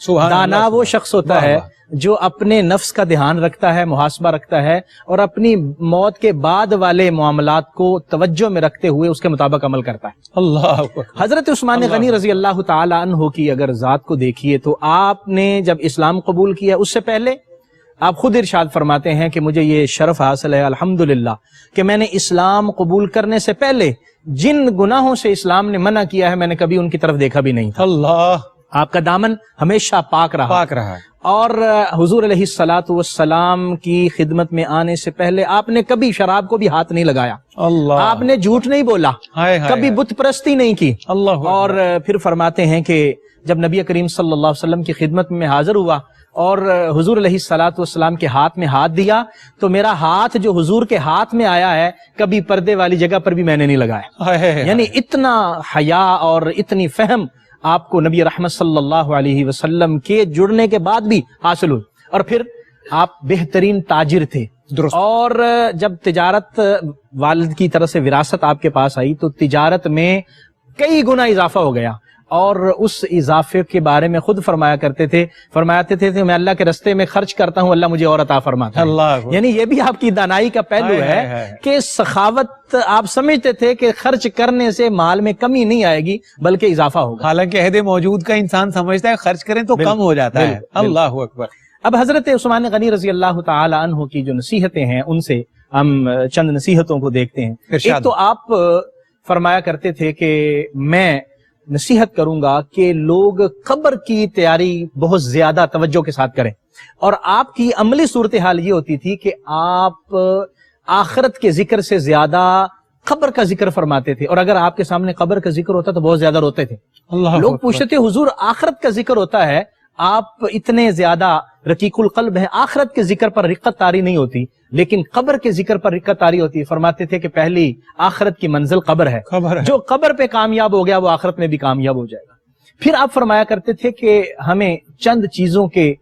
سبحان دانا اللہ، وہ شخص ہوتا ہے جو اپنے نفس کا دھیان رکھتا ہے، محاسبہ رکھتا ہے، اور اپنی موت کے بعد والے معاملات کو توجہ میں رکھتے ہوئے اس کے مطابق عمل کرتا ہے۔ اللہ اکبر۔ حضرت عثمان غنی رضی اللہ تعالی عنہ کی اگر ذات کو دیکھیے تو آپ نے جب اسلام قبول کیا اس سے پہلے آپ خود ارشاد فرماتے ہیں کہ مجھے یہ شرف حاصل ہے الحمدللہ کہ میں نے اسلام قبول کرنے سے پہلے جن گناہوں سے اسلام نے منع کیا ہے میں نے کبھی ان کی طرف دیکھا بھی نہیں تھا۔ اللہ، آپ کا دامن ہمیشہ پاک رہا ہے۔ اور حضور علیہ الصلاۃ والسلام کی خدمت میں آنے سے پہلے آپ نے کبھی شراب کو بھی ہاتھ نہیں لگایا، اللہ، آپ نے جھوٹ نہیں بولا، کبھی بت پرستی نہیں کی۔ اللہ، اور پھر فرماتے ہیں کہ جب نبی کریم صلی اللہ علیہ وسلم کی خدمت میں حاضر ہوا اور حضور علیہ الصلاۃ والسلام کے ہاتھ میں ہاتھ دیا تو میرا ہاتھ جو حضور کے ہاتھ میں آیا ہے کبھی پردے والی جگہ پر بھی میں نے نہیں لگایا۔ یعنی اتنا حیا اور اتنی فہم آپ کو نبی رحمت صلی اللہ علیہ وسلم کے جڑنے کے بعد بھی حاصل ہوئی۔ اور پھر آپ بہترین تاجر تھے، اور جب تجارت والد کی طرف سے وراثت آپ کے پاس آئی تو تجارت میں کئی گنا اضافہ ہو گیا، اور اس اضافے کے بارے میں خود فرماتے تھے میں اللہ کے رستے میں خرچ کرتا ہوں، اللہ مجھے اور عطا فرماتا ہے۔ اللہ، یعنی یہ بھی آپ کی دانائی کا پہلو ہے کہ سخاوت آپ سمجھتے تھے کہ خرچ کرنے سے مال میں کمی نہیں آئے گی بلکہ اضافہ ہوگا، حالانکہ عہد موجود کا انسان سمجھتا ہے خرچ کریں تو کم ہو جاتا ہے۔ اللہ اکبر۔ اب حضرت عثمان غنی رضی اللہ تعالی عنہ کی جو نصیحتیں ہیں ان سے ہم چند نصیحتوں کو دیکھتے ہیں۔ ایک تو آپ فرمایا کرتے تھے کہ میں نصیحت کروں گا کہ لوگ قبر کی تیاری بہت زیادہ توجہ کے ساتھ کریں، اور آپ کی عملی صورتحال یہ ہوتی تھی کہ آپ آخرت کے ذکر سے زیادہ قبر کا ذکر فرماتے تھے، اور اگر آپ کے سامنے قبر کا ذکر ہوتا تو بہت زیادہ روتے تھے۔ لوگ پوچھتے تھے حضور آخرت کا ذکر ہوتا ہے، آپ اتنے زیادہ رقیق القلب ہیں، آخرت کے ذکر پر رقت طاری نہیں ہوتی لیکن قبر کے ذکر پر رقت طاری ہوتی ہے۔ فرماتے تھے کہ پہلی آخرت کی منزل قبر ہے، جو قبر پہ کامیاب ہو گیا وہ آخرت میں بھی کامیاب ہو جائے گا۔ پھر آپ فرمایا کرتے تھے کہ ہمیں چند چیزوں کے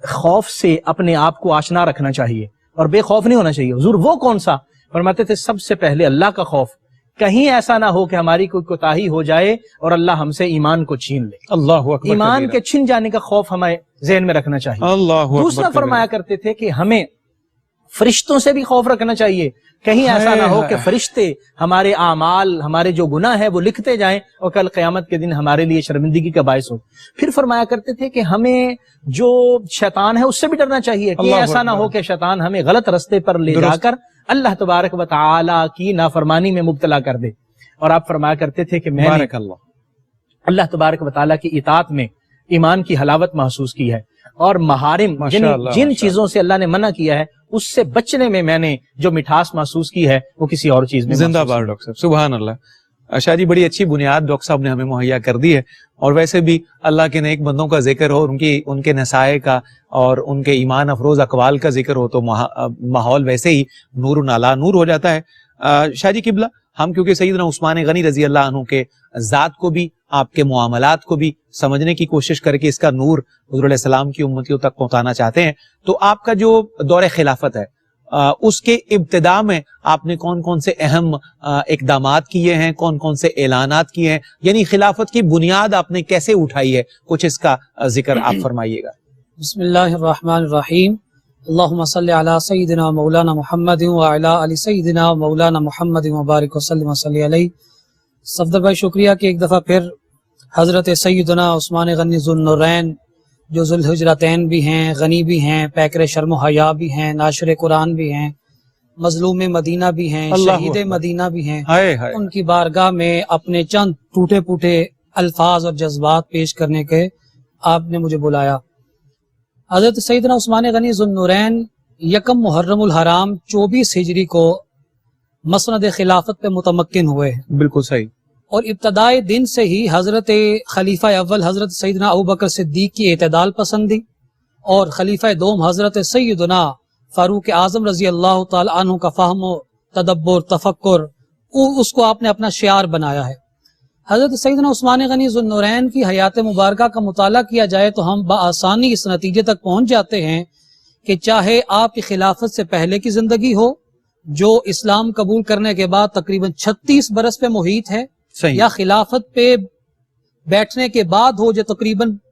خوف سے اپنے آپ کو آشنا رکھنا چاہیے اور بے خوف نہیں ہونا چاہیے۔ حضور وہ کون سا؟ فرماتے تھے سب سے پہلے اللہ کا خوف، کہیں ایسا نہ ہو کہ ہماری کوئی کوتاہی ہو جائے اور اللہ ہم سے ایمان کو چھین لے۔ اللہ اکبر۔ ایمان کے چھن جانے کا خوف ہمیں ذہن میں رکھنا چاہیے۔ اللہ دوسرا فرمایا کرتے تھے کہ ہمیں فرشتوں سے بھی خوف رکھنا چاہیے، کہیں ایسا نہ ہو کہ فرشتے ہمارے اعمال، ہمارے جو گناہ ہے وہ لکھتے جائیں اور کل قیامت کے دن ہمارے لیے شرمندگی کا باعث ہو۔ پھر فرمایا کرتے تھے کہ ہمیں جو شیطان ہے اس سے بھی ڈرنا چاہیے، کہ ایسا نہ ہو کہ شیطان ہمیں غلط رستے پر لے جا کر اللہ تبارک و تعالی کی نافرمانی میں مبتلا کر دے۔ اور آپ فرمایا کرتے تھے کہ میں نے اللہ تبارک و تعالی کی اطاعت میں ایمان کی حلاوت محسوس کی ہے، اور محارم جن چیزوں سے اللہ نے منع کیا ہے اس سے بچنے میں نے جو مٹھاس محسوس کی ہے وہ کسی اور چیز میں۔ زندہ باد ڈاکٹر صاحب، سبحان اللہ۔ شاہ جی بڑی اچھی بنیاد ڈاکٹر صاحب نے ہمیں مہیا کر دی ہے، اور ویسے بھی اللہ کے نیک بندوں کا ذکر ہو، ان کے نصائح کا اور ان کے ایمان افروز اقوال کا ذکر ہو تو ماحول ویسے ہی نور علی نور ہو جاتا ہے۔ شاہ جی قبلہ، ہم کیونکہ سیدنا عثمان غنی رضی اللہ عنہ کے ذات کو بھی، آپ کے معاملات کو بھی سمجھنے کی کوشش کر کے اس کا نور حضور علیہ السلام کی امتیوں تک پہنچانا چاہتے ہیں، تو آپ کا جو دور خلافت ہے اس کے ابتدا میں آپ نے کون کون سے اہم اقدامات کیے ہیں، کون کون سے اعلانات کیے ہیں، یعنی خلافت کی بنیاد آپ نے کیسے اٹھائی ہے، کچھ اس کا ذکر آپ فرمائیے گا۔ بسم اللہ الرحمن الرحیم، اللہم صلی علی سیدنا مولانا محمد وعلی علی سیدنا مولانا محمد وبارک وسلم وصلی علیہ۔ صفدر بھائی شکریہ کہ ایک دفعہ پھر حضرت سیدنا عثمان غنی ذو النورین جو ذوالحجرتین بھی ہیں، غنی بھی ہیں، پیکر شرم و حیا بھی ہیں، ناشر قرآن بھی ہیں، مظلوم مدینہ بھی ہیں، شہید مدینہ بھی ہیں، ان کی بارگاہ میں اپنے چند ٹوٹے پھوٹے الفاظ اور جذبات پیش کرنے کے آپ نے مجھے بلایا۔ حضرت سیدنا عثمان غنی ذو النورین یکم محرم الحرام 24 ہجری کو مسند خلافت پہ متمکن ہوئے ہیں۔ بالکل صحیح۔ اور ابتدائی دن سے ہی حضرت خلیفہ اول حضرت سیدنا ابوبکر صدیق کی اعتدال پسندی اور خلیفہ دوم حضرت سیدنا فاروق اعظم رضی اللہ تعالی عنہ کا فہم و تدبر تفکر، اس کو آپ نے اپنا شعار بنایا ہے۔ حضرت سیدنا عثمان غنی ذو النورین کی حیات مبارکہ کا مطالعہ کیا جائے تو ہم بآسانی اس نتیجے تک پہنچ جاتے ہیں کہ چاہے آپ کی خلافت سے پہلے کی زندگی ہو جو اسلام قبول کرنے کے بعد تقریباً 36 برس پہ محیط ہے، یا خلافت پہ بیٹھنے کے بعد ہو جو تقریباً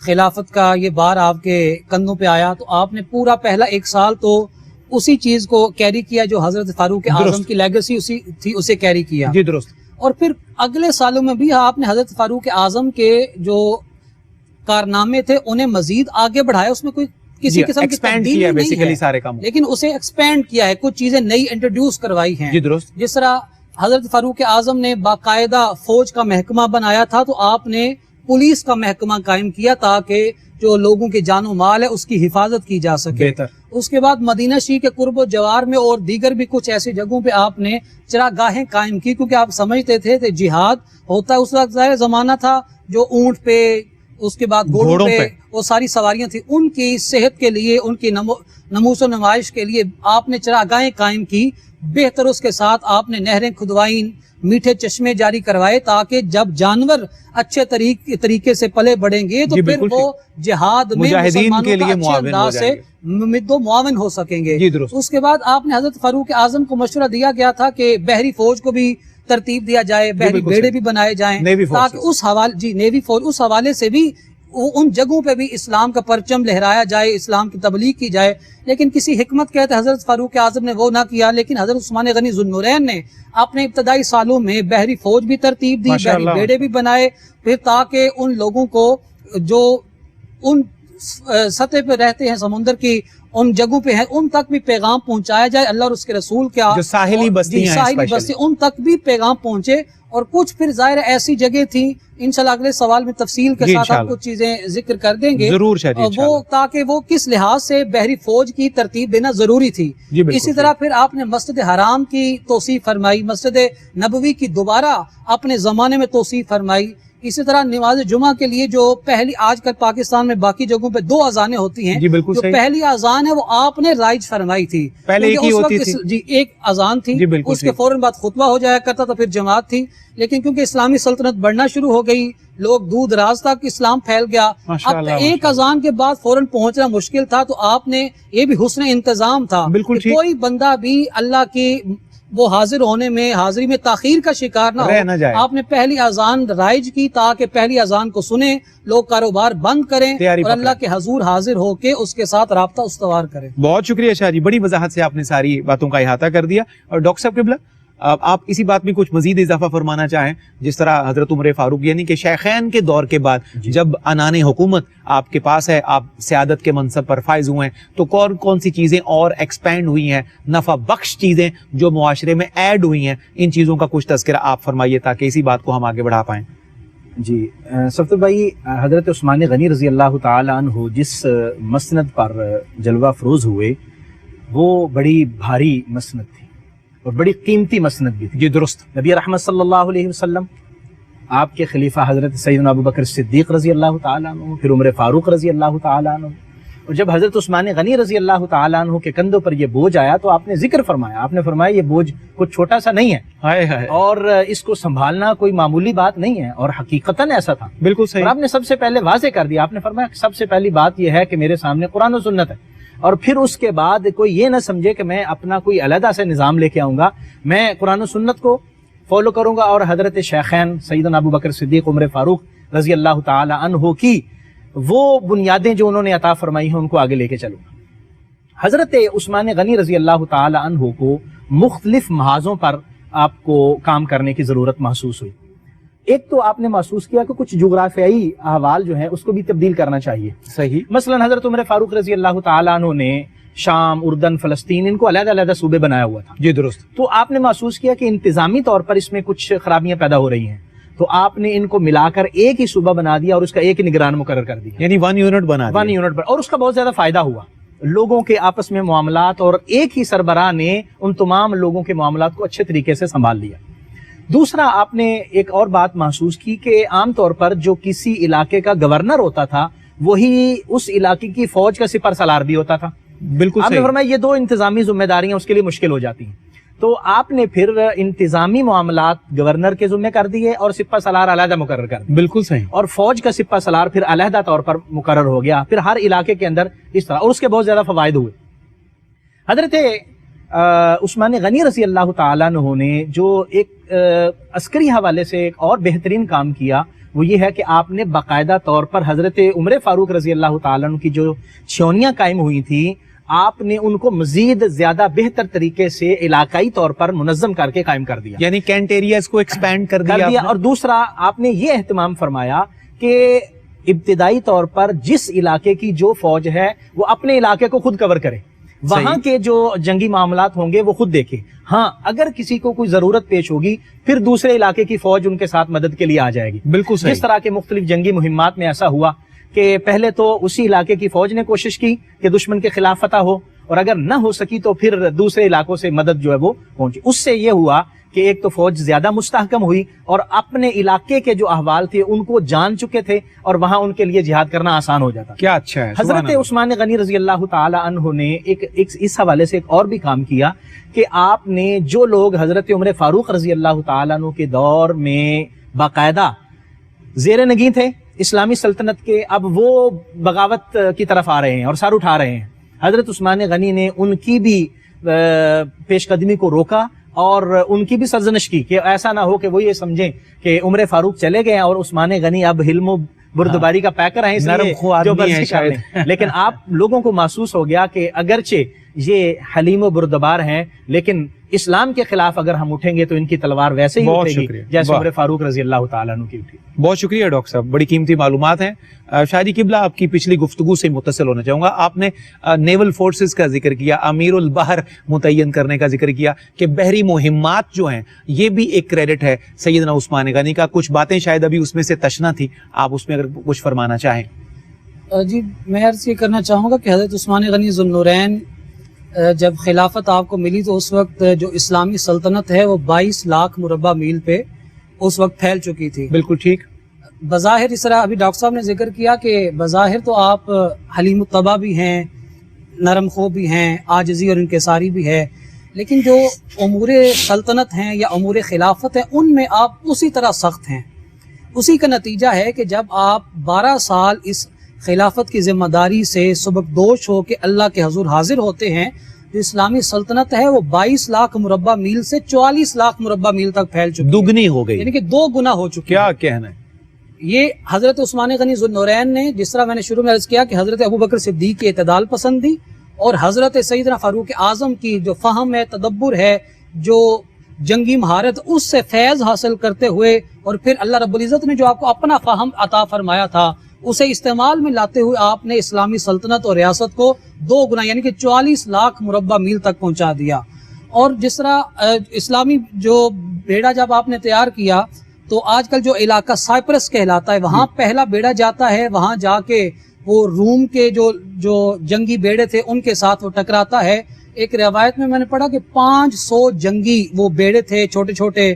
خلافت کا یہ بار آپ کے کندھوں پہ آیا تو آپ نے پورا پہلا 1 سال تو اسی چیز کو کیری کیا جو حضرت فاروق اعظم کی لیگیسی اسی تھی، اسے کیری کیا. جی درست. اور پھر اگلے سالوں میں بھی آپ نے حضرت فاروق اعظم کے جو کارنامے تھے انہیں مزید آگے بڑھایا، اس میں کوئی کسی قسم کی تبدیلی نہیں ہے، سارے کام، لیکن اسے ایکسپینڈ کیا ہے، کچھ چیزیں نئی انٹروڈیوس کروائی ہیں. جی درست. جس طرح حضرت فاروق اعظم نے باقاعدہ فوج کا محکمہ بنایا تھا تو آپ نے پولیس کا محکمہ قائم کیا تاکہ جو لوگوں کے جان و مال ہے اس کی حفاظت کی جا سکے. بہتر. اس کے بعد مدینہ شریف کے قرب و جوار میں اور دیگر بھی کچھ ایسی جگہوں پہ آپ نے چراگاہیں قائم کی، کیونکہ آپ سمجھتے تھے کہ جہاد ہوتا ہے اس وقت ظاہر زمانہ تھا جو اونٹ پہ، اس کے بعد گھوڑوں پہ وہ ساری سواریاں تھیں، ان کی صحت کے لیے، ان کی نموس و نمائش کے لیے آپ نے چراگاہیں قائم کی. بہتر اس کے ساتھ آپ نے نہریں کھدوائیں، میٹھے چشمے جاری کروائے تاکہ جب جانور اچھے طریقے سے پلے بڑھیں گے تو پھر وہ جہاد میں مجاہدین کے لیے اچھے انداز سے مد و معاون ہو سکیں گے. اس کے بعد آپ نے حضرت فاروق اعظم کو مشورہ دیا گیا تھا کہ بحری فوج کو بھی ترتیب دیا جائے، بحری بیڑے بھی بنائے جائیں تاکہ اس حوالے نیوی فوج اس حوالے سے بھی ان جگہوں پہ بھی اسلام کا پرچم لہرایا جائے، اسلام کی تبلیغ کی جائے. لیکن کسی حکمت کے تحت حضرت فاروق اعظم نے وہ نہ کیا، لیکن حضرت عثمان غنی ذو النورین نے اپنے ابتدائی سالوں میں بحری فوج بھی ترتیب دی، بحری بیڑے بھی بنائے، پھر تاکہ ان لوگوں کو جو ان سطح پہ رہتے ہیں سمندر کی ان جگہوں پہ ہیں ان تک بھی پیغام پہنچایا جائے. اللہ اور اس کے رسول کیا جو ساحلی بستیاں ہیں، ساحلی بستی ان تک بھی پیغام پہنچے. اور کچھ پھر ظاہر ایسی جگہ تھیں، انشاءاللہ اگلے سوال میں تفصیل کے ساتھ آپ کچھ چیزیں ذکر کر دیں گے ضرور وہ، تاکہ وہ کس لحاظ سے بحری فوج کی ترتیب دینا ضروری تھی. اسی طرح پھر آپ نے مسجد حرام کی توسیع فرمائی، مسجد نبوی کی دوبارہ اپنے زمانے میں توسیع فرمائی. اسی طرح نماز جمعہ کے لیے جو پہلی آج کل پاکستان میں باقی جگہوں پہ 2 اذانیں ہوتی ہیں، جو پہلی اذان ہے وہ آپ نے رائج فرمائی تھی. پہلے ایک ہی ہوتی تھی. جی ایک اذان تھی، اس کے فوراً بعد خطبہ ہو جایا کرتا تھا، پھر جماعت تھی. لیکن کیونکہ اسلامی سلطنت بڑھنا شروع ہو گئی، لوگ دور دراز تک اسلام پھیل گیا، اب ایک اذان کے بعد فوراً پہنچنا مشکل تھا، تو آپ نے یہ بھی حسن انتظام تھا کہ کوئی بندہ بھی اللہ کی وہ حاضری میں تاخیر کا شکار نہ ہو. آپ نے پہلی اذان رائج کی تاکہ پہلی اذان کو سنیں، لوگ کاروبار بند کریں اور اللہ کے حضور حاضر ہو کے اس کے ساتھ رابطہ استوار کریں. بہت شکریہ شاہ جی، بڑی وضاحت سے آپ نے ساری باتوں کا احاطہ کر دیا. اور ڈاکٹر صاحب قبلہ، آپ اسی بات میں کچھ مزید اضافہ فرمانا چاہیں؟ جس طرح حضرت عمر فاروق یعنی کہ شیخین کے دور کے بعد جب عنان حکومت آپ کے پاس ہے، آپ سیادت کے منصب پر فائز ہوئے ہیں، تو کون کون سی چیزیں اور ایکسپینڈ ہوئی ہیں، نفع بخش چیزیں جو معاشرے میں ایڈ ہوئی ہیں، ان چیزوں کا کچھ تذکرہ آپ فرمائیے تاکہ اسی بات کو ہم آگے بڑھا پائیں. جی سفدر بھائی، حضرت عثمان غنی رضی اللہ تعالیٰ عنہ جس مسند پر جلوہ فروز ہوئے وہ بڑی بھاری مسند تھی اور بڑی قیمتی مسند بھی تھی. جی درست. نبی رحمت صلی اللہ علیہ وسلم، آپ کے خلیفہ حضرت سیدنا ابو بکر صدیق رضی اللہ تعالیٰ عنہ، پھر عمر فاروق رضی اللہ تعالیٰ عنہ، اور جب حضرت عثمان غنی رضی اللہ تعالیٰ عنہ کے کندھوں پر یہ بوجھ آیا تو آپ نے ذکر فرمایا، آپ نے فرمایا یہ بوجھ کچھ چھوٹا سا نہیں ہے اور اس کو سنبھالنا کوئی معمولی بات نہیں ہے، اور حقیقتاً ایسا تھا. بالکل صحیح. اور آپ نے سب سے پہلے واضح کر دیا، آپ نے فرمایا سب سے پہلی بات یہ ہے کہ میرے سامنے قرآن و سنت ہے، اور پھر اس کے بعد کوئی یہ نہ سمجھے کہ میں اپنا کوئی علیحدہ سے نظام لے کے آؤں گا، میں قرآن و سنت کو فالو کروں گا اور حضرت شیخین سیدنا ابو بکر صدیق عمر فاروق رضی اللہ تعالی عنہ کی وہ بنیادیں جو انہوں نے عطا فرمائی ہیں ان کو آگے لے کے چلوں گا. حضرت عثمان غنی رضی اللہ تعالی عنہ کو مختلف محاذوں پر آپ کو کام کرنے کی ضرورت محسوس ہوئی. ایک تو آپ نے محسوس کیا کہ کچھ جغرافیائی احوال جو ہیں اس کو بھی تبدیل کرنا چاہیے. صحیح. مثلا حضرت عمر فاروق رضی اللہ تعالیٰ عنہ نے شام، اردن، فلسطین ان کو علیحدہ علیحدہ صوبے بنایا ہوا تھا. جی درست. تو آپ نے محسوس کیا کہ انتظامی طور پر اس میں کچھ خرابیاں پیدا ہو رہی ہیں، تو آپ نے ان کو ملا کر ایک ہی صوبہ بنا دیا اور اس کا ایک نگران مقرر کر دیا، یعنی 1 یونٹ بنا دیا. 1 یونٹ پر، اور اس کا بہت زیادہ فائدہ ہوا. لوگوں کے آپس میں معاملات، اور ایک ہی سربراہ نے ان تمام لوگوں کے معاملات کو اچھے طریقے سے سنبھال لیا. دوسرا، آپ نے ایک اور بات محسوس کی کہ عام طور پر جو کسی علاقے کا گورنر ہوتا تھا وہی اس علاقے کی فوج کا سپر سالار بھی ہوتا تھا. بالکل. آپ نے فرمایا یہ 2 انتظامی ذمہ داریاں اس کے لیے مشکل ہو جاتی ہیں، تو آپ نے پھر انتظامی معاملات گورنر کے ذمہ کر دیے اور سپہ سالار علیحدہ مقرر کر دیا. بالکل صحیح. اور فوج کا سپہ سالار پھر علیحدہ طور پر مقرر ہو گیا، پھر ہر علاقے کے اندر اس طرح، اور اس کے بہت زیادہ فوائد ہوئے. حضرت عثمان غنی رضی اللہ تعالیٰ عنہ نے جو ایک عسکری حوالے سے ایک اور بہترین کام کیا وہ یہ ہے کہ آپ نے باقاعدہ طور پر حضرت عمر فاروق رضی اللہ تعالیٰ عنہ کی جو چھاؤنیاں قائم ہوئی تھیں، آپ نے ان کو مزید زیادہ بہتر طریقے سے علاقائی طور پر منظم کر کے قائم کر دیا، یعنی کینٹ ایریاز کو ایکسپینڈ کر دیا آپ نے۔ اور دوسرا آپ نے یہ اہتمام فرمایا کہ ابتدائی طور پر جس علاقے کی جو فوج ہے وہ اپنے علاقے کو خود کور کرے، وہاں کے جو جنگی معاملات ہوں گے وہ خود دیکھے، ہاں اگر کسی کو کوئی ضرورت پیش ہوگی پھر دوسرے علاقے کی فوج ان کے ساتھ مدد کے لیے آ جائے گی۔ بالکل صحیح۔ جس طرح کے مختلف جنگی مہمات میں ایسا ہوا کہ پہلے تو اسی علاقے کی فوج نے کوشش کی کہ دشمن کے خلاف فتح ہو، اور اگر نہ ہو سکی تو پھر دوسرے علاقوں سے مدد جو ہے وہ پہنچی۔ اس سے یہ ہوا کہ ایک تو فوج زیادہ مستحکم ہوئی اور اپنے علاقے کے جو احوال تھے ان کو جان چکے تھے، اور وہاں ان کے لیے جہاد کرنا آسان ہو جاتا۔ کیا اچھا ہے۔ حضرت عثمان غنی رضی اللہ تعالی عنہ نے اس حوالے سے ایک اور بھی کام کیا کہ آپ نے جو لوگ حضرت عمر فاروق رضی اللہ تعالیٰ عنہ کے دور میں باقاعدہ زیر نگین تھے اسلامی سلطنت کے، اب وہ بغاوت کی طرف آ رہے ہیں اور سر اٹھا رہے ہیں، حضرت عثمان غنی نے ان کی بھی پیش قدمی کو روکا اور ان کی بھی سرزنش کی کہ ایسا نہ ہو کہ وہ یہ سمجھیں کہ عمر فاروق چلے گئے اور عثمان غنی اب حلم و بردباری کا پیکر ہیں، اس لیے جو مرضی کر لیں۔ لیکن آپ لوگوں کو محسوس ہو گیا کہ اگرچہ یہ حلیم و بردبار ہیں لیکن اسلام کے خلاف اگر ہم اٹھیں گے تو ان کی تلوار ویسے ہی اٹھے گی جیسے عمر فاروق رضی اللہ تعالیٰ عنہ کی اٹھی۔ بہت شکریہ ڈاکٹر صاحب، بڑی قیمتی معلومات ہیں۔ شاہدی قبلہ آپ کی پچھلی گفتگو سے متصل ہونا چاہوں گا، آپ نے نیول فورسز کا ذکر کیا، امیر البحر متعین کرنے کا ذکر کیا کہ بحری مہمات جو ہیں یہ بھی ایک کریڈٹ ہے سیدنا عثمان غنی کا، کچھ باتیں شاید ابھی اس میں سے تشنا تھی، آپ اس میں اگر کچھ فرمانا چاہیں۔ جی میں عرض یہ کرنا چاہوں گا کہ حضرت عثمان غنی ذو النورین جب خلافت آپ کو ملی تو اس وقت جو اسلامی سلطنت ہے وہ 22 لاکھ مربع میل پہ اس وقت پھیل چکی تھی۔ بالکل ٹھیک۔ بظاہر اس طرح ابھی ڈاکٹر صاحب نے ذکر کیا کہ بظاہر تو آپ حلیم الطبع بھی ہیں، نرم خو بھی ہیں، عاجزی اور انکساری بھی ہے، لیکن جو امور سلطنت ہیں یا امور خلافت ہیں ان میں آپ اسی طرح سخت ہیں۔ اسی کا نتیجہ ہے کہ جب آپ 12 سال اس خلافت کی ذمہ داری سے سبکدوش ہو کے اللہ کے حضور حاضر ہوتے ہیں، جو اسلامی سلطنت ہے وہ 22 لاکھ مربع میل سے 44 لاکھ مربع میل تک پھیل چکی، دگنی ہو گئی، یعنی کہ 2 گنا ہو چکی۔ کیا کہنا ہے؟ یہ حضرت عثمان غنی ذو النورین نے، جس طرح میں نے شروع میں عرض کیا کہ حضرت ابوبکر صدیق کی اعتدال پسندی اور حضرت سیدنا فاروق اعظم کی جو فہم ہے، تدبر ہے، جو جنگی مہارت، اس سے فیض حاصل کرتے ہوئے اور پھر اللہ رب العزت نے جو آپ کو اپنا فہم عطا فرمایا تھا اسے استعمال میں لاتے ہوئے آپ نے اسلامی سلطنت اور ریاست کو 2 گنا یعنی کہ 44 لاکھ مربع میل تک پہنچا دیا۔ اور جس طرح اسلامی جو بیڑا جب آپ نے تیار کیا تو آج کل جو علاقہ سائپرس کہلاتا ہے وہاں پہلا بیڑا جاتا ہے، وہاں جا کے وہ روم کے جو جنگی بیڑے تھے ان کے ساتھ وہ ٹکراتا ہے۔ ایک روایت میں نے پڑھا کہ 500 جنگی وہ بیڑے تھے، چھوٹے چھوٹے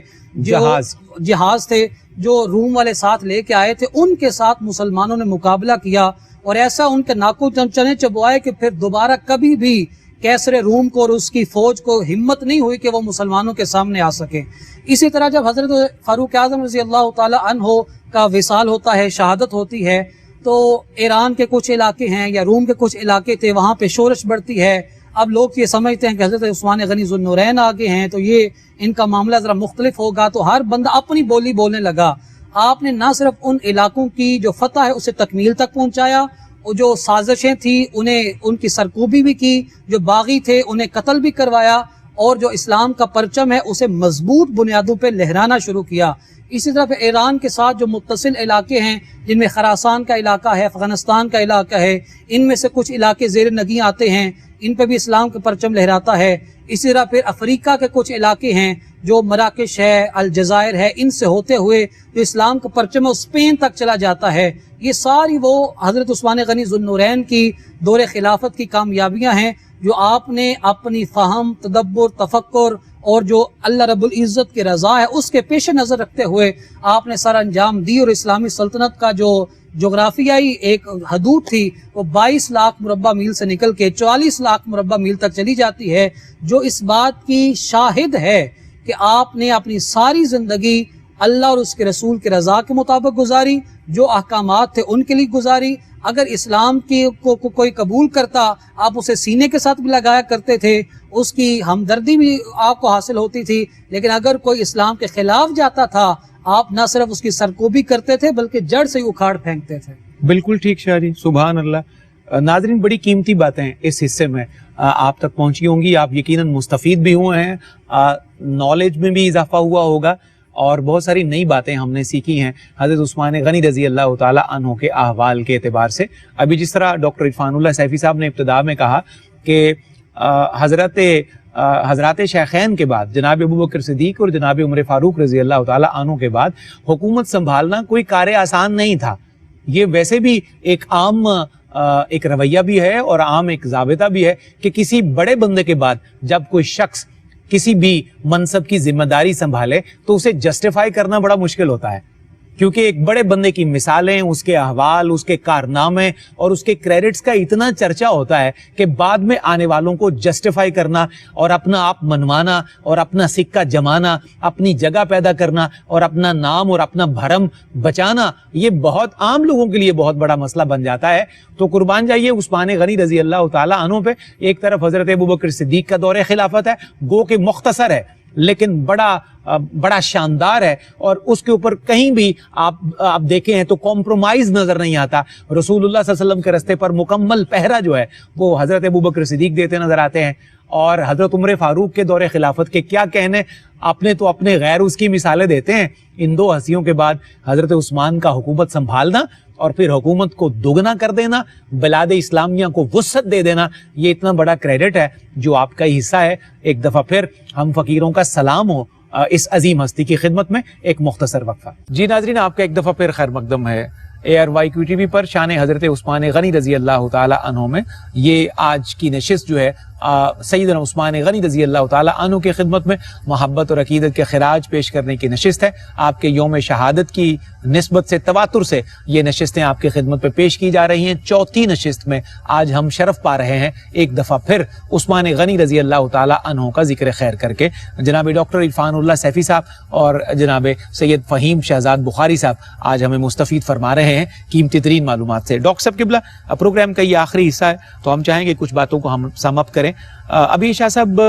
جہاز تھے جو روم والے ساتھ لے کے آئے تھے، ان کے ساتھ مسلمانوں نے مقابلہ کیا اور ایسا ان کے ناکو چنے چبوائے کہ پھر دوبارہ کبھی بھی کیسر روم کو اور اس کی فوج کو ہمت نہیں ہوئی کہ وہ مسلمانوں کے سامنے آ سکے۔ اسی طرح جب حضرت فاروق اعظم رضی اللہ تعالی عنہ کا وصال ہوتا ہے، شہادت ہوتی ہے، تو ایران کے کچھ علاقے ہیں یا روم کے کچھ علاقے تھے، وہاں پہ شورش بڑھتی ہے۔ اب لوگ یہ سمجھتے ہیں کہ حضرت عثمان غنی ذو النورین آگے ہیں تو یہ ان کا معاملہ ذرا مختلف ہوگا، تو ہر بندہ اپنی بولی بولنے لگا۔ آپ نے نہ صرف ان علاقوں کی جو فتح ہے اسے تکمیل تک پہنچایا، اور جو سازشیں تھیں انہیں ان کی سرکوبی بھی کی، جو باغی تھے انہیں قتل بھی کروایا، اور جو اسلام کا پرچم ہے اسے مضبوط بنیادوں پہ لہرانا شروع کیا۔ اسی طرح پہ ایران کے ساتھ جو متصل علاقے ہیں جن میں خراسان کا علاقہ ہے، افغانستان کا علاقہ ہے، ان میں سے کچھ علاقے زیر نگیں آتے ہیں، ان پہ بھی اسلام کا پرچم لہراتا ہے۔ اسی طرح پھر افریقہ کے کچھ علاقے ہیں جو مراکش ہے، الجزائر ہے، ان سے ہوتے ہوئے جو اسلام کا پرچم ہے اسپین تک چلا جاتا ہے۔ یہ ساری وہ حضرت عثمان غنی ذو النورین کی دور خلافت کی کامیابیاں ہیں جو آپ نے اپنی فہم، تدبر، تفکر اور جو اللہ رب العزت کی رضا ہے اس کے پیش نظر رکھتے ہوئے آپ نے سر انجام دی، اور اسلامی سلطنت کا جو جغرافیائی ایک حدود تھی وہ 22 لاکھ مربع میل سے نکل کے 44 لاکھ مربع میل تک چلی جاتی ہے، جو اس بات کی شاہد ہے کہ آپ نے اپنی ساری زندگی اللہ اور اس کے رسول کی رضا کے مطابق گزاری، جو احکامات تھے ان کے لیے گزاری۔ اگر اسلام کو کوئی قبول کرتا آپ اسے سینے کے ساتھ بھی لگایا کرتے تھے، اس کی ہمدردی بھی آپ کو حاصل ہوتی تھی، لیکن اگر کوئی اسلام کے خلاف جاتا تھا آپ نہ صرف اس کی سرکوبی کرتے تھے بلکہ جڑ سے ہی اکھاڑ پھینکتے تھے۔ بالکل ٹھیک شاہ جی، سبحان اللہ۔ ناظرین بڑی قیمتی باتیں اس حصے میں آپ تک پہنچی ہوں گی، آپ یقیناً مستفید بھی ہوئے ہیں، نالج میں بھی اضافہ ہوا ہوگا اور بہت ساری نئی باتیں ہم نے سیکھی ہیں حضرت عثمان غنی رضی اللہ تعالی عنہ کے احوال کے اعتبار سے۔ ابھی جس طرح ڈاکٹر عرفان اللہ سیفی صاحب نے ابتدا میں کہا کہ حضرات شیخین کے بعد جناب ابوبکر صدیق اور جناب عمر فاروق رضی اللہ تعالی عنہ کے بعد حکومت سنبھالنا کوئی کار آسان نہیں تھا۔ یہ ویسے بھی ایک عام ایک رویہ بھی ہے اور عام ایک ضابطہ بھی ہے کہ کسی بڑے بندے کے بعد جب کوئی شخص کسی بھی منصب کی ذمہ داری سنبھالے تو اسے جسٹیفائی کرنا بڑا مشکل ہوتا ہے، کیونکہ ایک بڑے بندے کی مثالیں، اس کے احوال، اس کے کارنامے اور اس کے کریڈٹس کا اتنا چرچا ہوتا ہے کہ بعد میں آنے والوں کو جسٹیفائی کرنا اور اپنا آپ منوانا اور اپنا سکہ جمانا، اپنی جگہ پیدا کرنا اور اپنا نام اور اپنا بھرم بچانا، یہ بہت عام لوگوں کے لیے بہت بڑا مسئلہ بن جاتا ہے۔ تو قربان جائیے عثمان غنی رضی اللہ تعالیٰ عنہ پہ۔ ایک طرف حضرت ابوبکر صدیق کا دور خلافت ہے، گو کہ مختصر ہے لیکن بڑا شاندار ہے، اور اس کے اوپر کہیں بھی آپ دیکھیں ہیں تو کمپرومائز نظر نہیں آتا۔ رسول اللہ صلی اللہ علیہ وسلم کے راستے پر مکمل پہرا جو ہے وہ حضرت ابوبکر صدیق دیتے نظر آتے ہیں، اور حضرت عمر فاروق کے دور خلافت کے کیا کہنے، اپنے تو اپنے غیر اس کی مثالیں دیتے ہیں۔ ان دو ہستیوں کے بعد حضرت عثمان کا حکومت سنبھالنا اور پھر حکومت کو دوگنا کر دینا، بلاد اسلامیہ کو وسعت دے دینا، یہ اتنا بڑا کریڈٹ ہے جو آپ کا ہی حصہ ہے۔ ایک دفعہ پھر ہم فقیروں کا سلام ہو اس عظیم ہستی کی خدمت میں۔ ایک مختصر وقفہ۔ جی ناظرین، آپ کا ایک دفعہ پھر خیر مقدم ہے ARYQTV پر شان حضرت عثمان غنی رضی اللہ تعالی عنہ میں۔ یہ آج کی نشست جو ہے سیدنا عثمان غنی رضی اللہ تعالی عنہ کی خدمت میں محبت اور عقیدت کے خراج پیش کرنے کی نشست ہے۔ آپ کے یوم شہادت کی نسبت سے، تواتر سے یہ نشستیں آپ کی خدمت پہ پیش کی جا رہی ہیں۔ چوتھی نشست میں آج ہم شرف پا رہے ہیں ایک دفعہ پھر عثمان غنی رضی اللہ تعالی عنہ کا ذکر خیر کر کے۔ جناب ڈاکٹر عرفان اللہ سیفی صاحب اور جناب سید فہیم شہزاد بخاری صاحب آج ہمیں مستفید فرما رہے ہیں قیمتی ترین معلومات سے۔ ڈاکٹر صاحب قبلہ، پروگرام کا یہ آخری حصہ ہے تو ہم چاہیں گے کچھ باتوں کو ہم سم اپ کریں۔ ابھی شاہ صاحب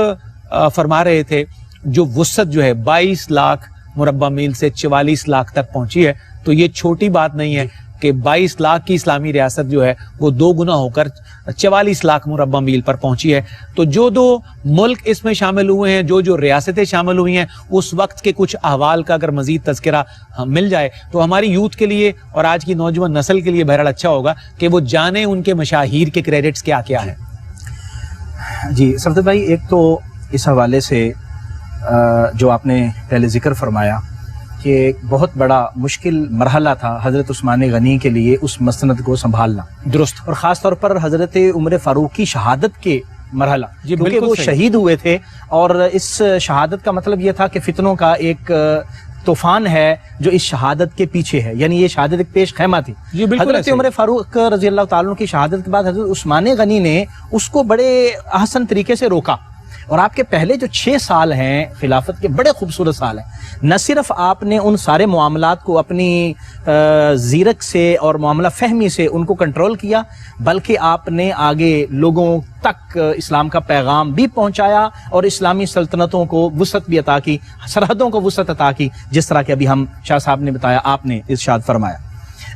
فرما رہے تھے جو وسعت جو ہے 22 لاکھ مربع میل سے 44 لاکھ تک پہنچی ہے، تو یہ چھوٹی بات نہیں ہے کہ 22 لاکھ کی اسلامی ریاست جو ہے وہ 2 گنا ہو کر 44 لاکھ مربع میل پر پہنچی ہے۔ تو جو ملک اس میں شامل ہوئے ہیں، جو ریاستیں شامل ہوئی ہیں، اس وقت کے کچھ احوال کا اگر مزید تذکرہ مل جائے تو ہماری یوتھ کے لیے اور آج کی نوجوان نسل کے لیے بہرحال اچھا ہوگا کہ وہ جانیں ان کے مشاہیر کے کریڈٹس کیا کیا ہیں۔ جی صفدر بھائی، ایک تو اس حوالے سے جو آپ نے پہلے ذکر فرمایا کہ ایک بہت بڑا مشکل مرحلہ تھا حضرت عثمان غنی کے لیے اس مسند کو سنبھالنا، درست، اور خاص طور پر حضرت عمر فاروق کی شہادت کے مرحلہ، کیونکہ وہ شہید ہوئے تھے، اور اس شہادت کا مطلب یہ تھا کہ فتنوں کا ایک طوفان ہے جو اس شہادت کے پیچھے ہے، یعنی یہ شہادت ایک پیش خیمہ تھی۔ حضرت عمر فاروق رضی اللہ تعالیٰ عنہ کی شہادت کے بعد حضرت عثمان غنی نے اس کو بڑے احسن طریقے سے روکا، اور آپ کے پہلے جو 6 سال ہیں خلافت کے بڑے خوبصورت سال ہیں۔ نہ صرف آپ نے ان سارے معاملات کو اپنی زیرک سے اور معاملہ فہمی سے ان کو کنٹرول کیا، بلکہ آپ نے آگے لوگوں تک اسلام کا پیغام بھی پہنچایا اور اسلامی سلطنتوں کو وسعت بھی عطا کی، سرحدوں کو وسعت عطا کی، جس طرح کہ ابھی ہم شاہ صاحب نے بتایا، آپ نے ارشاد فرمایا۔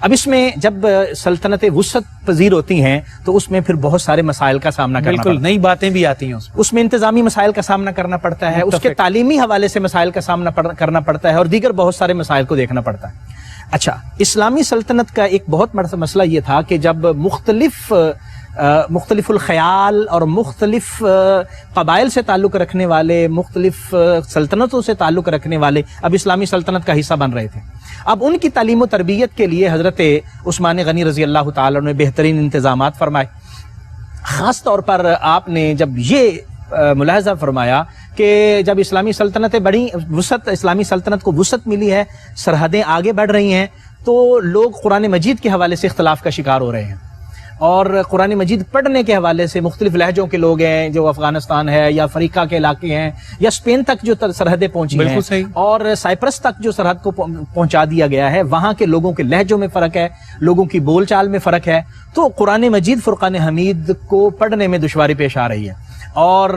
اب اس میں جب سلطنتیں وسعت پذیر ہوتی ہیں تو اس میں پھر بہت سارے مسائل کا سامنا کرنا پڑتا ہے، بالکل نئی باتیں بھی آتی ہیں اس میں انتظامی مسائل کا سامنا کرنا پڑتا ہے، اس کے تعلیمی حوالے سے مسائل کا سامنا کرنا پڑتا ہے، اور دیگر بہت سارے مسائل کو دیکھنا پڑتا ہے۔ اچھا، اسلامی سلطنت کا ایک بہت بڑا مسئلہ یہ تھا کہ جب مختلف الخیال اور مختلف قبائل سے تعلق رکھنے والے، مختلف سلطنتوں سے تعلق رکھنے والے اب اسلامی سلطنت کا حصہ بن رہے تھے، اب ان کی تعلیم و تربیت کے لیے حضرت عثمان غنی رضی اللہ تعالیٰ نے بہترین انتظامات فرمائے۔ خاص طور پر آپ نے جب یہ ملاحظہ فرمایا کہ جب اسلامی سلطنتیں بڑی وسعت، اسلامی سلطنت کو وسعت ملی ہے، سرحدیں آگے بڑھ رہی ہیں، تو لوگ قرآن مجید کے حوالے سے اختلاف کا شکار ہو رہے ہیں، اور قرآن مجید پڑھنے کے حوالے سے مختلف لہجوں کے لوگ ہیں، جو افغانستان ہے یا افریقہ کے علاقے ہیں یا اسپین تک جو سرحدیں پہنچی ہیں، اور سائپرس تک جو سرحد کو پہنچا دیا گیا ہے، وہاں کے لوگوں کے لہجوں میں فرق ہے، لوگوں کی بول چال میں فرق ہے، تو قرآن مجید فرقان حمید کو پڑھنے میں دشواری پیش آ رہی ہے۔ اور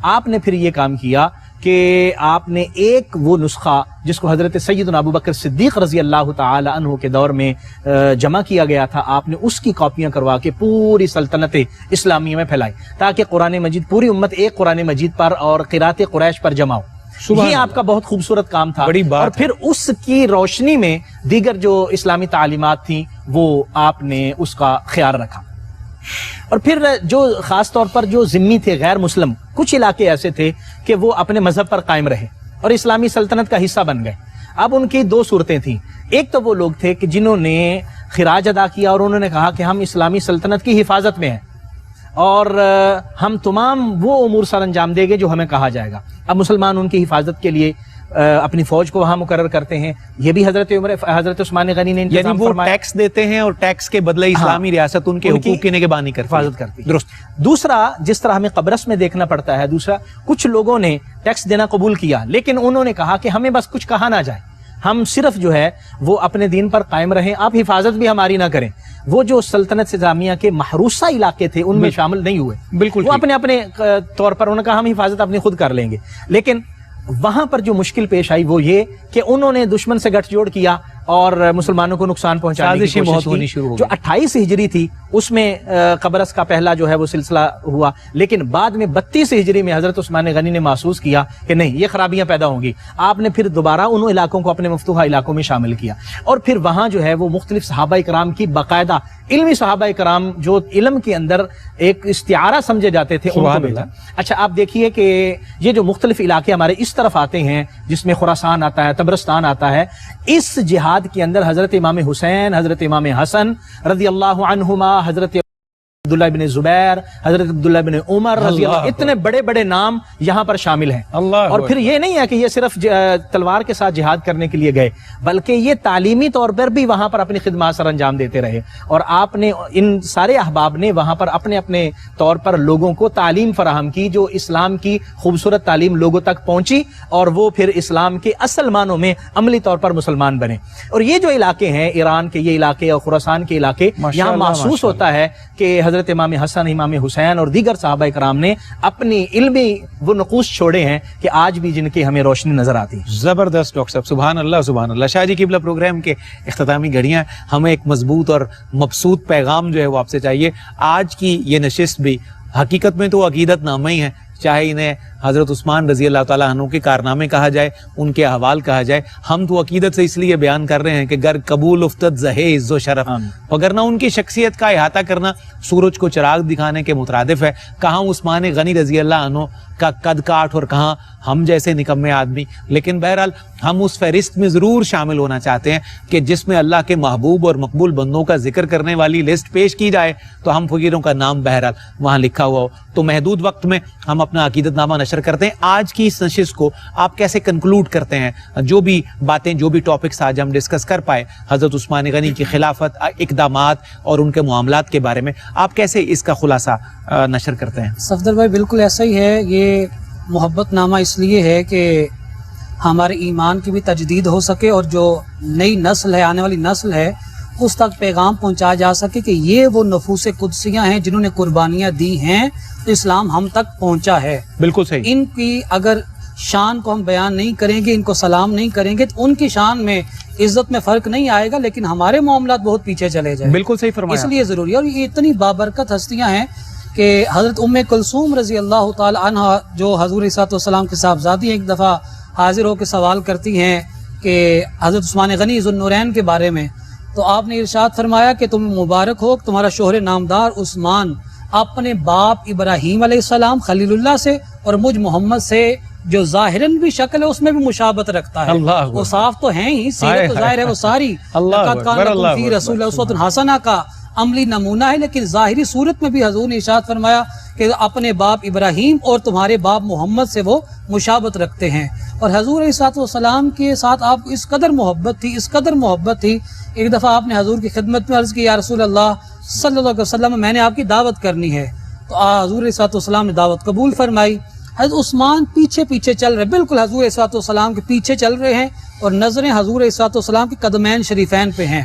آپ نے پھر یہ کام کیا کہ آپ نے ایک وہ نسخہ جس کو حضرت سیدنا ابو بکر صدیق رضی اللہ تعالی عنہ کے دور میں جمع کیا گیا تھا، آپ نے اس کی کاپیاں کروا کے پوری سلطنت اسلامیہ میں پھیلائی تاکہ قرآن مجید پوری امت ایک قرآن مجید پر اور قرات قریش پر جمع ہو۔ یہ آپ کا بہت خوبصورت کام تھا، بڑی بات اور پھر اس کی روشنی میں دیگر جو اسلامی تعلیمات تھیں وہ آپ نے اس کا خیال رکھا۔ اور پھر جو خاص طور پر جو ذمی تھے، غیر مسلم کچھ علاقے ایسے تھے کہ وہ اپنے مذہب پر قائم رہے اور اسلامی سلطنت کا حصہ بن گئے۔ اب ان کی دو صورتیں تھیں، ایک تو وہ لوگ تھے کہ جنہوں نے خراج ادا کیا اور انہوں نے کہا کہ ہم اسلامی سلطنت کی حفاظت میں ہیں اور ہم تمام وہ امور سر انجام دیں گے جو ہمیں کہا جائے گا۔ اب مسلمان ان کی حفاظت کے لیے اپنی فوج کو وہاں مقرر کرتے ہیں۔ یہ بھی حضرت عثمان غنی نے یعنی وہ ٹیکس دیتے ہیں اور ٹیکس کے بدلے اسلامی ریاست ان کے حقوق کی نگہبانی کرتی حفاظت کرتی ہے۔ درست۔ دوسرا، جس طرح ہمیں قبرص میں دیکھنا پڑتا ہے، دوسرا کچھ لوگوں نے ٹیکس دینا قبول کیا لیکن انہوں نے کہا کہ ہمیں بس کچھ کہا نہ جائے، ہم صرف جو ہے وہ اپنے دین پر قائم رہیں، آپ حفاظت بھی ہماری نہ کریں۔ وہ جو سلطنت انتظامیہ کے محروسہ علاقے تھے ان میں شامل نہیں ہوئے، بالکل وہ اپنے اپنے طور پر انہوں نے کہا ہم حفاظت اپنی خود کر لیں گے۔ لیکن وہاں پر جو مشکل پیش آئی وہ یہ کہ انہوں نے دشمن سے گٹھ جوڑ کیا اور مسلمانوں کو نقصان پہنچانے کی کوشش کی۔ جو 28 ہجری تھی اس میں قبرص کا پہلا جو ہے وہ سلسلہ ہوا، لیکن بعد میں 32 ہجری میں حضرت عثمان غنی نے محسوس کیا کہ نہیں، یہ خرابیاں پیدا ہوں گی۔ آپ نے پھر دوبارہ ان علاقوں کو اپنے مفتوحہ علاقوں میں شامل کیا اور پھر وہاں جو ہے وہ مختلف صحابہ کرام کی باقاعدہ علمی صحابہ کرام جو علم کے اندر ایک استعارہ سمجھے جاتے تھے ان کو ملا۔ اچھا آپ دیکھیے کہ یہ جو مختلف علاقے ہمارے اس طرف آتے ہیں جس میں خراسان آتا ہے، طبرستان آتا ہے، اس جہاد کے اندر حضرت امام حسین، حضرت امام حسن رضی اللہ عنہما، حضرت عبداللہ بن زبیر، حضرت عبداللہ بن عمر رضی اللہ، اتنے بڑے بڑے نام یہاں پر شامل ہیں۔ اور پھر یہ نہیں ہے کہ یہ صرف تلوار کے ساتھ جہاد کرنے کے لیے گئے، بلکہ یہ تعلیمی طور پر بھی وہاں پر اپنی خدمات سر انجام دیتے رہے اور آپ نے ان سارے احباب نے وہاں پر اپنے اپنے طور پر لوگوں کو تعلیم فراہم کی، جو اسلام کی خوبصورت تعلیم لوگوں تک پہنچی اور وہ پھر اسلام کے اصل معنوں میں عملی طور پر مسلمان بنے۔ اور یہ جو علاقے ہیں، ایران کے یہ علاقے اور خراسان کے علاقے، یہاں محسوس ہوتا ہے کہ حضرت امام حسن، امام حسین اور دیگر صحابہ کرام نے اپنی علمی وہ نقوش چھوڑے ہیں کہ آج بھی جن کی ہمیں روشنی نظر آتی ہے۔ زبردست ڈاکٹر صاحب، سبحان اللہ سبحان اللہ۔ شاہ جی قبلہ پروگرام کے اختتامی گھڑیاں، ہمیں ایک مضبوط اور مبسوط پیغام جو ہے وہ آپ سے چاہیے۔ آج کی یہ نشست بھی حقیقت میں تو عقیدت نامہ ہی ہے، چاہے انہیں حضرت عثمان رضی اللہ تعالیٰ عنہ کے کارنامے کہا جائے، ان کے احوال کہا جائے، ہم تو عقیدت سے اس لیے بیان کر رہے ہیں کہ گر قبول افتد زہے عز و شرف، وگرنہ ان کی شخصیت کا احاطہ کرنا سورج کو چراغ دکھانے کے مترادف ہے۔ کہاں عثمان غنی رضی اللہ عنہ کا قد کاٹ اور کہاں ہم جیسے نکمے آدمی، لیکن بہرحال ہم اس فہرست میں ضرور شامل ہونا چاہتے ہیں کہ جس میں اللہ کے محبوب اور مقبول بندوں کا ذکر کرنے والی لسٹ پیش کی جائے تو ہم فقیروں کا نام بہرحال وہاں لکھا ہوا ہو۔ تو محدود وقت میں ہم اپنا عقیدت نامہ نشر کرتے ہیں۔ آج کی اس نشست کو آپ کیسے کنکلوڈ کرتے ہیں؟ جو بھی باتیں، جو بھی ٹاپکس آج ہم ڈسکس کر پائے حضرت عثمان غنی کی خلافت، اقدامات اور ان کے معاملات کے بارے میں، آپ کیسے اس کا خلاصہ نشر کرتے ہیں؟ صفدر بھائی بالکل ایسا ہی ہے، یہ محبت نامہ اس لیے ہے کہ ہمارے ایمان کی بھی تجدید ہو سکے اور جو نئی نسل ہے، آنے والی نسل ہے، اس تک پیغام پہنچایا جا سکے کہ یہ وہ نفوس قدسیاں ہیں جنہوں نے قربانیاں دی ہیں تو اسلام ہم تک پہنچا ہے۔ بالکل صحیح۔ ان کی اگر شان کو ہم بیان نہیں کریں گے، ان کو سلام نہیں کریں گے تو ان کی شان میں، عزت میں فرق نہیں آئے گا، لیکن ہمارے معاملات بہت پیچھے چلے جائیں۔ بالکل صحیح فرمایا۔ اس لیے ضروری ہے، اور یہ اتنی بابرکت ہستیاں ہیں کہ حضرت ام کلثوم رضی اللہ تعالی عنہ جو حضور صلی اللہ علیہ وسلم کے صاحبزادی ایک دفعہ حاضر ہو کے سوال کرتی ہیں کہ حضرت عثمان غنی ذو النورین کے بارے میں، تو آپ نے ارشاد فرمایا کہ تم مبارک ہو، تمہارا شوہر نامدار عثمان اپنے باپ ابراہیم علیہ السلام خلیل اللہ سے اور مجھ محمد سے جو ظاہراً بھی شکل ہے اس میں بھی مشابہت رکھتا ہے، وہ صاف تو ہیں ہی، سیرت تو ظاہر ہے وہ ساری، لقد کان لکم فی رسول اللہ اسوۃ حسنہ کا عملی نمونہ ہے، لیکن ظاہری صورت میں بھی حضور نے ارشاد فرمایا کہ اپنے باپ ابراہیم اور تمہارے باپ محمد سے وہ مشابہت رکھتے ہیں۔ اور حضور علیہ السلام کے ساتھ آپ کو اس قدر محبت تھی، اس قدر محبت تھی، ایک دفعہ آپ نے حضور کی خدمت میں عرض کی، یا رسول اللہ صلی اللہ علیہ وسلم میں نے آپ کی دعوت کرنی ہے، تو حضور علیہ السلام نے دعوت قبول فرمائی۔ حضرت عثمان پیچھے پیچھے چل رہے، بالکل حضور علیہ السلام کے پیچھے چل رہے ہیں اور نظریں حضور علیہ السلام کے قدمین شریفین پہ ہیں۔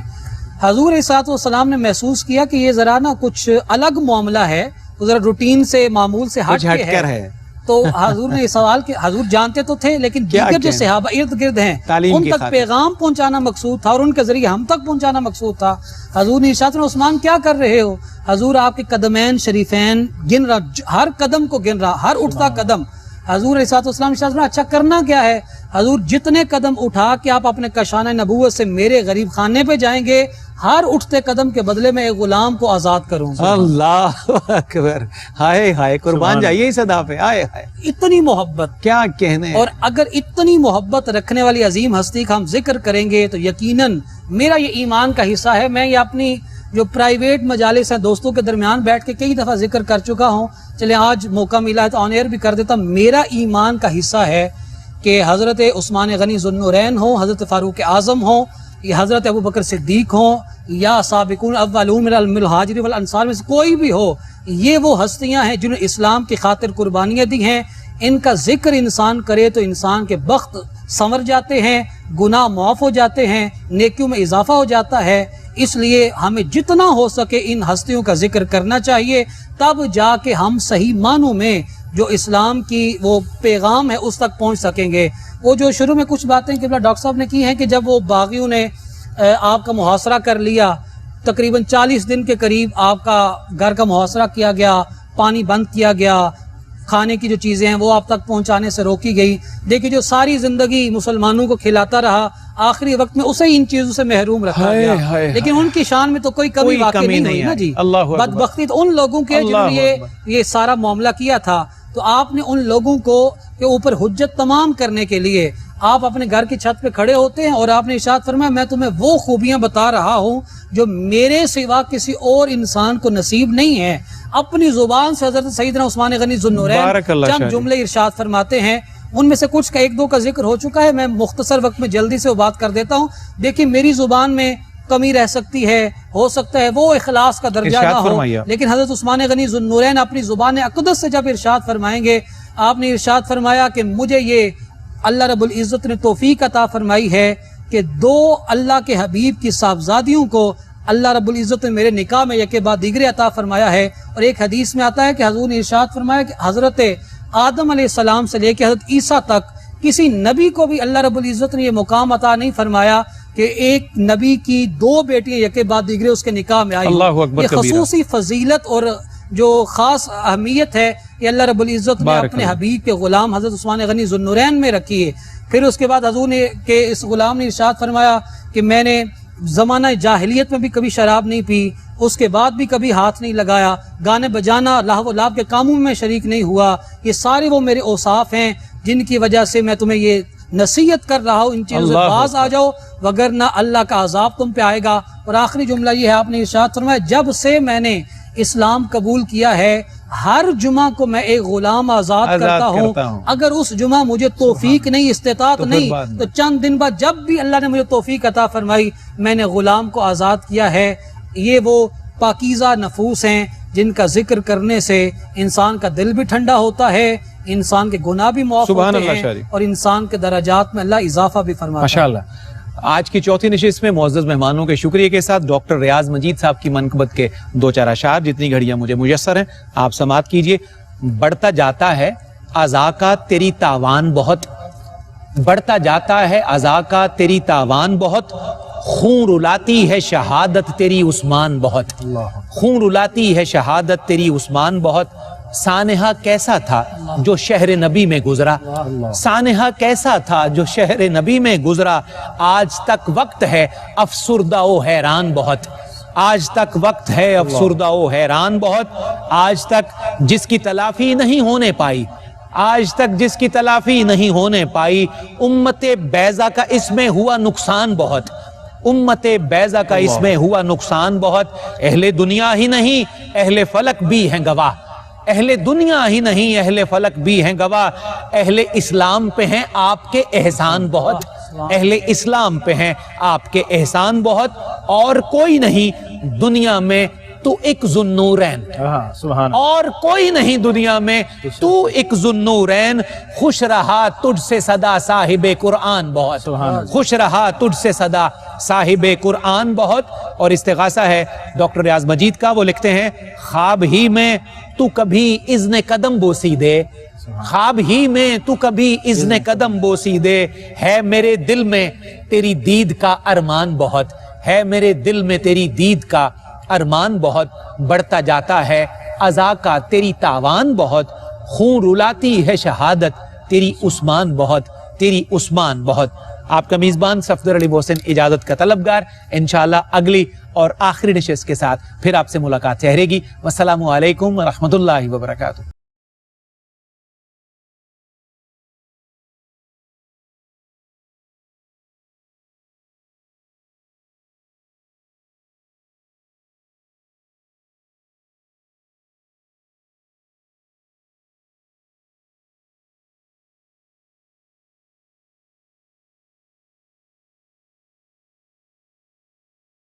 حضور علیہ السلام نے محسوس کیا کہ یہ ذرا نا کچھ الگ معاملہ ہے، ذرا روٹین سے، معمول سے ہٹ کر ہے، تو حضور نے یہ سوال کہ حضور جانتے تو تھے لیکن دیگر جو صحابہ ارد گرد ہیں ان تک پیغام پہنچانا مقصود تھا اور ان کے ذریعے ہم تک پہنچانا مقصود تھا. حضور نے ارشاد فرمایا عثمان کیا کر رہے ہو؟ حضور آپ کے قدمین شریفین گن رہا، ہر قدم کو گن رہا، ہر اٹھتا قدم. حضور علیہ السلام ارشاد فرمایا اچھا کرنا کیا ہے؟ حضور جتنے قدم اٹھا کے آپ اپنے کاشانہ نبوت سے میرے غریب خانے پہ جائیں گے، ہر اٹھتے قدم کے بدلے میں ایک غلام کو آزاد کروں گا. اللہ اکبر، ہائے ہائے، قربان جائیے اس ادا پہ. ہائے ہائے، اتنی محبت، کیا کہنے. اور اگر اتنی محبت رکھنے والی عظیم ہستی کا ہم ذکر کریں گے تو یقیناً میرا یہ ایمان کا حصہ ہے. میں یہ اپنی جو پرائیویٹ مجالس ہیں دوستوں کے درمیان بیٹھ کے کئی دفعہ ذکر کر چکا ہوں، چلے آج موقع ملا ہے تو آن ایئر بھی کر دیتا. میرا ایمان کا حصہ ہے کہ حضرت عثمان غنی ذو النورین ہوں، حضرت فاروق اعظم ہوں، یا حضرت ابو بکر صدیق ہوں، یا سابقون اولون من المہاجرین والانصار میں سے کوئی بھی ہو، یہ وہ ہستیاں ہیں جنہوں نے اسلام کی خاطر قربانیاں دی ہیں. ان کا ذکر انسان کرے تو انسان کے بخت سنور جاتے ہیں، گناہ معاف ہو جاتے ہیں، نیکیوں میں اضافہ ہو جاتا ہے. اس لیے ہمیں جتنا ہو سکے ان ہستیوں کا ذکر کرنا چاہیے، تب جا کے ہم صحیح معنوں میں جو اسلام کی وہ پیغام ہے اس تک پہنچ سکیں گے. وہ جو شروع میں کچھ باتیں کہ ڈاکٹر صاحب نے کی ہیں کہ جب وہ باغیوں نے آپ کا محاصرہ کر لیا، تقریباً 40 دن کے قریب آپ کا گھر کا محاصرہ کیا گیا، پانی بند کیا گیا، کھانے کی جو چیزیں ہیں وہ آپ تک پہنچانے سے روکی گئی. دیکھیے جو ساری زندگی مسلمانوں کو کھلاتا رہا، آخری وقت میں اسے ان چیزوں سے محروم رکھا گیا. لیکن ان کی شان میں تو کوئی کمی واقع نہیں ہوئی نا جی. بدبختی تو ان لوگوں کے جنہوں نے یہ سارا معاملہ کیا تھا. تو آپ نے ان لوگوں کو کے اوپر حجت تمام کرنے کے لیے آپ اپنے گھر کی چھت پہ کھڑے ہوتے ہیں اور آپ نے ارشاد فرمایا میں تمہیں وہ خوبیاں بتا رہا ہوں جو میرے سوا کسی اور انسان کو نصیب نہیں ہے. اپنی زبان سے حضرت سیدنا عثمان غنی ذو النورین چند جملے ارشاد فرماتے ہیں، ان میں سے کچھ کا ایک دو کا ذکر ہو چکا ہے، میں مختصر وقت میں جلدی سے وہ بات کر دیتا ہوں. دیکھیں میری زبان میں کمی رہ سکتی ہے، ہو سکتا ہے وہ اخلاص کا درجہ نہ ہو، لیکن حضرت عثمان غنی ذو النورین اپنی زبان اقدس سے جب ارشاد فرمائیں گے، آپ نے ارشاد فرمایا کہ مجھے یہ اللہ رب العزت نے توفیق عطا فرمائی ہے کہ 2 اللہ کے حبیب کی صاحبزادیوں کو اللہ رب العزت نے میرے نکاح میں یکے بعد دیگرے عطا فرمایا ہے. اور ایک حدیث میں آتا ہے کہ حضور نے ارشاد فرمایا کہ حضرت آدم علیہ السلام سے لے کے حضرت عیسیٰ تک کسی نبی کو بھی اللہ رب العزت نے یہ مقام عطا نہیں فرمایا کہ ایک نبی کی 2 بیٹیاں یکے بعد دیگرے اس کے نکاح میں آئی. یہ خصوصی فضیلت اور جو خاص اہمیت ہے یہ اللہ رب العزت نے اپنے حبیب کے غلام حضرت عثمان غنی ذو النورین میں رکھی ہے. پھر اس کے بعد حضور نے کہ اس غلام نے ارشاد فرمایا کہ میں نے زمانہ جاہلیت میں بھی کبھی شراب نہیں پی، اس کے بعد بھی کبھی ہاتھ نہیں لگایا، گانے بجانا لہو و لعب کے کاموں میں شریک نہیں ہوا. یہ سارے وہ میرے اوصاف ہیں جن کی وجہ سے میں تمہیں یہ نصیحت کر رہا ہوں، ان چیزوں سے باز آ جاؤ وگرنہ اللہ کا عذاب تم پہ آئے گا. اور آخری جملہ یہ ہے، آپ نے ارشاد فرمایا جب سے میں نے اسلام قبول کیا ہے ہر جمعہ کو میں ایک غلام آزاد کرتا ہوں. اگر اس جمعہ مجھے توفیق نہیں، استطاعت نہیں، تو چند دن بعد جب بھی اللہ نے مجھے توفیق عطا فرمائی میں نے غلام کو آزاد کیا ہے. یہ وہ پاکیزہ نفوس ہیں جن کا ذکر کرنے سے انسان کا دل بھی ٹھنڈا ہوتا ہے، انسان کے گناہ بھی معاف ہوتے ہیں اور انسان کے درجات میں اللہ اضافہ بھی فرماتا ہے. ماشاءاللہ. آج کی چوتھی نشست میں معزز مہمانوں کے شکریہ کے ساتھ ڈاکٹر ریاض مجید صاحب کی منقبت کے 2-4 اشعار جتنی گھڑیاں مجھے میسر ہیں آپ سماعت کیجئے. بڑھتا جاتا ہے عزا کا تیری تاوان بہت، بڑھتا جاتا ہے عزا کا تیری تاوان بہت، خون رلاتی ہے شہادت تیری عثمان بہت، خون رلاتی ہے شہادت تیری عثمان بہت. سانحہ کیسا تھا جو شہر نبی میں گزرا، سانحہ کیسا تھا جو شہر نبی میں گزرا، آج تک وقت ہے افسردہ و حیران بہت، آج تک وقت ہے افسردہ و حیران بہت. آج تک جس کی تلافی نہیں ہونے پائی، آج تک جس کی تلافی نہیں ہونے پائی، امت بیضا کا اس میں ہوا نقصان بہت، امت بیضا کا اس میں ہوا نقصان بہت. اہل دنیا ہی نہیں اہل فلک بھی ہیں گواہ، اہل دنیا ہی نہیں اہل فلک بھی ہیں گواہ. اہل اسلام پہ ہیں آپ کے احسان بہت، اہل اسلام پہ ہیں آپ کے احسان بہت. اور کوئی نہیں دنیا میں تو ایک ذو النورین، اور کوئی نہیں دنیا میں تو ایک ذو النورین. خوش رہا تجھ سے صدا صاحب قرآن بہت، خوش رہا تجھ سے صدا صاحب قرآن بہت. اور استغاثہ ہے ڈاکٹر ریاض مجید کا، وہ لکھتے ہیں خواب ہی میں تو کبھی اذن قدم بوسی دے، خواب ہی میں تو کبھی اذن قدم بوسی دے، ہے میرے دل میں تیری دید کا ارمان بہت، ہے میرے دل میں تیری دید کا ارمان بہت، بڑھتا جاتا ہے عزا کا تیری تاوان بہت، خون رلاتی ہے شہادت تیری عثمان بہت، تیری عثمان بہت۔ آپ کا میزبان صفدر علی محسن اجازت کا طلبگار، انشاءاللہ اگلی اور آخری نشست کے ساتھ پھر آپ سے ملاقات ٹھہرے گی۔ والسلام علیکم ورحمۃ اللہ وبرکاتہ۔